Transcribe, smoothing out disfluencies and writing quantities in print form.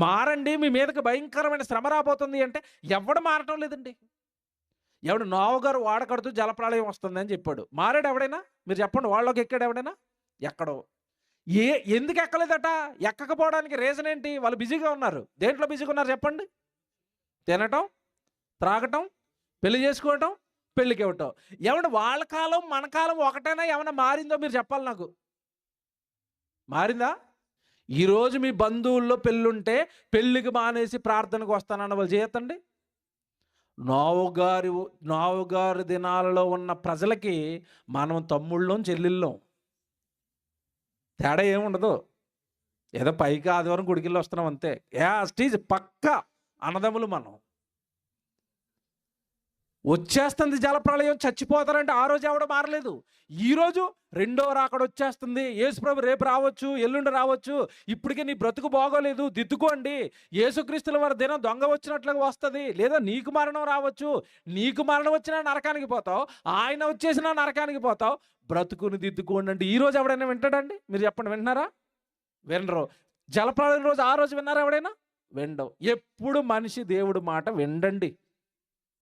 మారండి, మీ మీదకి భయంకరమైన శ్రమ రాబోతుంది అంటే ఎవడు మారటం లేదండి. ఎవడు నోవ గారు వాడకడుతూ జలప్రళయం వస్తుందని చెప్పాడు. మారాడు ఎవడైనా? మీరు చెప్పండి, వాళ్ళలోకి ఎక్కాడు ఎవడైనా? ఎక్కడో. ఏ ఎందుకు ఎక్కలేదట? ఎక్కకపోవడానికి రీజన్ ఏంటి? వాళ్ళు బిజీగా ఉన్నారు. దేంట్లో బిజీగా ఉన్నారు చెప్పండి? తినటం, త్రాగటం, పెళ్లి చేసుకోవటం, పెళ్ళికి ఇవ్వటం. ఏమంటే వాళ్ళ కాలం మన కాలం ఒకటేనా? ఏమన్నా మారిందో మీరు చెప్పాలి నాకు. మారిందా? ఈరోజు మీ బంధువుల్లో పెళ్ళుంటే పెళ్ళికి మానేసి ప్రార్థనకు వస్తానన్న వాళ్ళు చేయొద్దండి. నోవగారి దినాలలో ఉన్న ప్రజలకి మనం తమ్ముళ్ళం, చెల్లెళ్ళం. తేడా ఏముండదు. ఏదో పైకి ఆదివారం గుడికెళ్ళి వస్తున్నాం అంతే. స్టీజ్ పక్కా అన్నదమ్ములు మనం. వచ్చేస్తుంది జలప్రళయం, చచ్చిపోతారంటే ఆ రోజు ఎవడో మారలేదు. ఈరోజు రెండో రాకడ వచ్చేస్తుంది. యేసుప్రభు రేపు రావచ్చు, ఎల్లుండి రావచ్చు. ఇప్పటికే నీ బ్రతుకు బాగోలేదు, దిద్దుకోండి. యేసుక్రీస్తుల వారి దినం దొంగ వచ్చినట్లుగా వస్తుంది. లేదా నీకు మరణం రావచ్చు. నీకు మరణం వచ్చినా నరకానికి పోతావు, ఆయన వచ్చేసినా నరకానికి పోతావు. బ్రతుకుని దిద్దుకోండి అంటే ఈరోజు ఎవడైనా వింటాడండి? మీరు చెప్పండి, వింటున్నారా? వినరు. జలప్రళయం రోజు ఆ రోజు విన్నారా ఎవడైనా? వినడం. ఎప్పుడు మనిషి దేవుడు మాట వినండి.